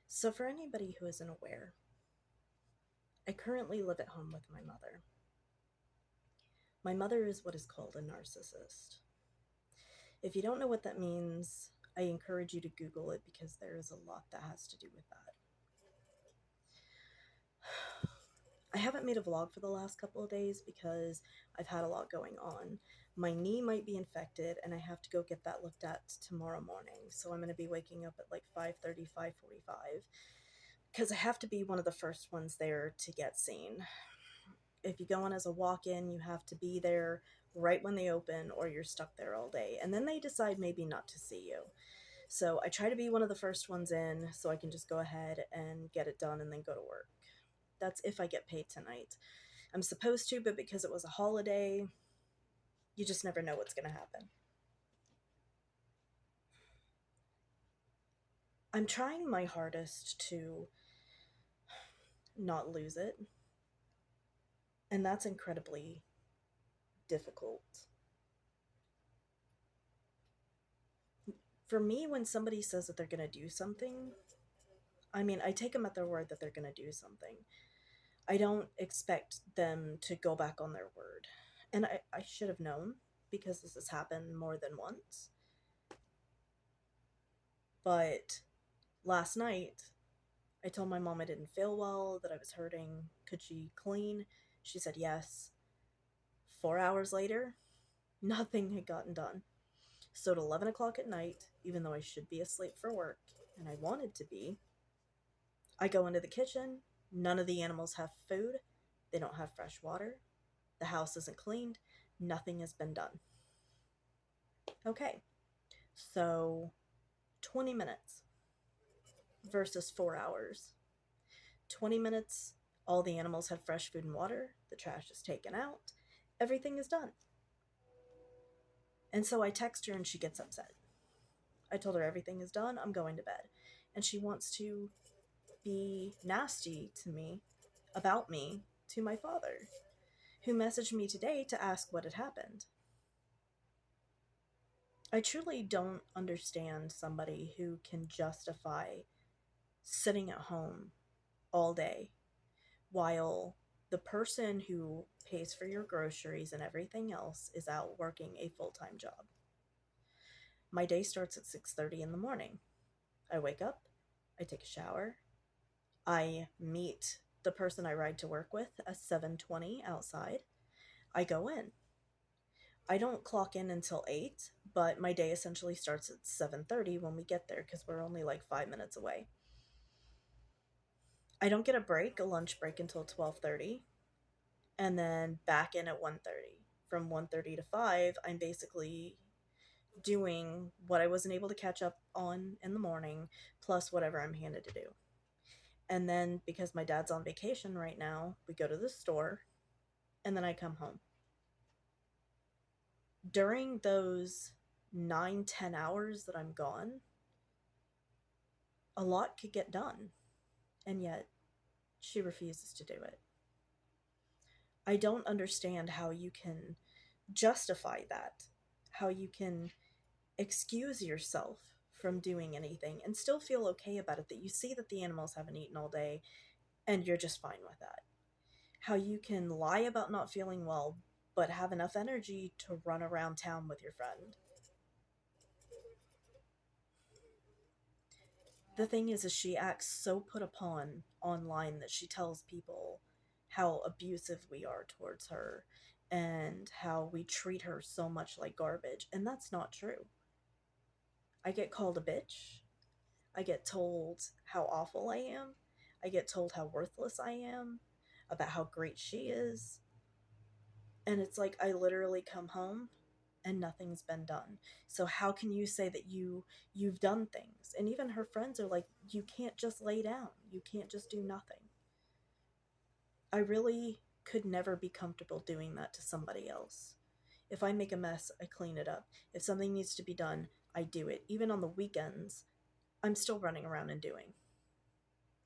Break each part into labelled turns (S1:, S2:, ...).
S1: So, for anybody who isn't aware, I currently live at home with my mother. My mother is what is called a narcissist. If you don't know what that means, I encourage you to Google it because there is a lot that has to do with that. I haven't made a vlog for the last couple of days because I've had a lot going on. My knee might be infected and I have to go get that looked at tomorrow morning. So I'm going to be waking up at like 5:30, 5:45 because I have to be one of the first ones there to get seen. If you go in as a walk-in, you have to be there right when they open or you're stuck there all day. And then they decide maybe not to see you. So I try to be one of the first ones in so I can just go ahead and get it done and then go to work. That's if I get paid tonight. I'm supposed to, but because it was a holiday, you just never know what's going to happen. I'm trying my hardest to not lose it, and that's incredibly difficult. For me, when somebody says that they're going to do something, I mean, I take them at their word that they're going to do something. I don't expect them to go back on their word. And I should have known because this has happened more than once. But last night, I told my mom I didn't feel well, that I was hurting. Could she clean? She said yes. 4 hours later, nothing had gotten done. So at 11 o'clock at night, even though I should be asleep for work, and I wanted to be, I go into the kitchen. None of the animals have food. They don't have fresh water. The house isn't cleaned. Nothing has been done. Okay, so 20 minutes versus 4 hours. 20 minutes, all the animals have fresh food and water. The trash is taken out. Everything is done. And so I text her and she gets upset. I told her everything is done. I'm going to bed. And she wants to be nasty to me about me to my father, who messaged me today to ask what had happened. I truly don't understand somebody who can justify sitting at home all day while the person who pays for your groceries and everything else is out working a full-time job. My day starts at 6:30 in the morning. I wake up, I take a shower, I meet the person I ride to work with at 7:20 outside. I go in. I don't clock in until 8, but my day essentially starts at 7:30 when we get there because we're only like 5 minutes away. I don't get a lunch break until 12:30, and then back in at 1:30. From 1:30 to 5, I'm basically doing what I wasn't able to catch up on in the morning plus whatever I'm handed to do. And then because my dad's on vacation right now, we go to the store and then I come home. During those 9-10 hours that I'm gone, a lot could get done, and yet she refuses to do it. I don't understand how you can justify that, how you can excuse yourself from doing anything and still feel okay about it, that you see that the animals haven't eaten all day and you're just fine with that. How you can lie about not feeling well but have enough energy to run around town with your friend. The thing is she acts so put upon online that she tells people how abusive we are towards her and how we treat her so much like garbage, and that's not true. I get called a bitch. I get told how awful I am. I get told how worthless I am, about how great she is. And it's like I literally come home and nothing's been done. So how can you say that you've done things? And even her friends are like, you can't just lay down. You can't just do nothing. I really could never be comfortable doing that to somebody else. If I make a mess, I clean it up. If something needs to be done, I do it. Even on the weekends, I'm still running around and doing.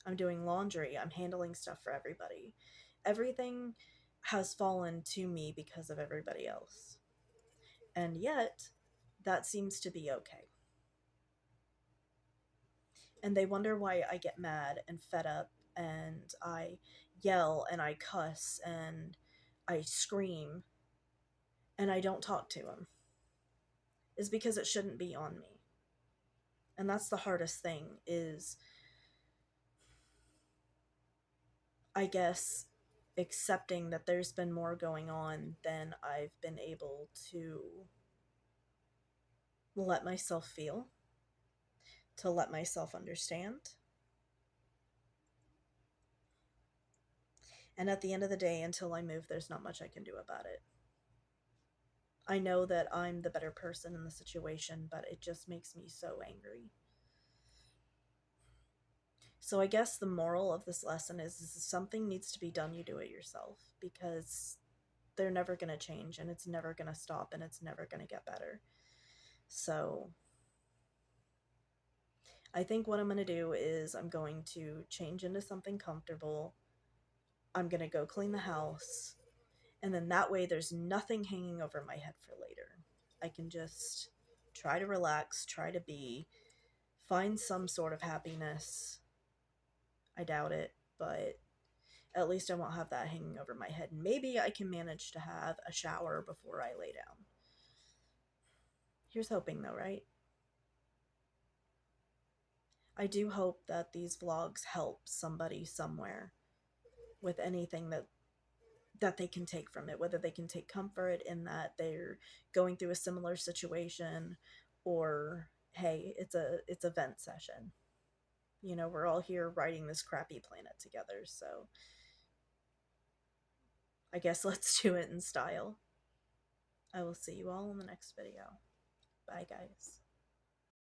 S1: I'm doing laundry. I'm handling stuff for everybody. Everything has fallen to me because of everybody else. And yet, that seems to be okay. And they wonder why I get mad and fed up and I yell and I cuss and I scream and I don't talk to them, is because it shouldn't be on me. And that's the hardest thing, is, I guess, accepting that there's been more going on than I've been able to let myself feel, to let myself understand. And at the end of the day, until I move, there's not much I can do about it. I know that I'm the better person in the situation, but it just makes me so angry. So I guess the moral of this lesson is if something needs to be done, you do it yourself, because they're never going to change and it's never going to stop and it's never going to get better. So I think what I'm going to do is I'm going to change into something comfortable. I'm going to go clean the house. And then that way there's nothing hanging over my head for later. I can just try to relax, try to find some sort of happiness. I doubt it, but at least I won't have that hanging over my head. Maybe I can manage to have a shower before I lay down. Here's hoping, though, right? I do hope that these vlogs help somebody somewhere with anything that they can take from it, whether they can take comfort in that they're going through a similar situation, or hey, it's a vent session. You know, we're all here riding this crappy planet together, so I guess let's do it in style. I will see you all in the next video. Bye, guys.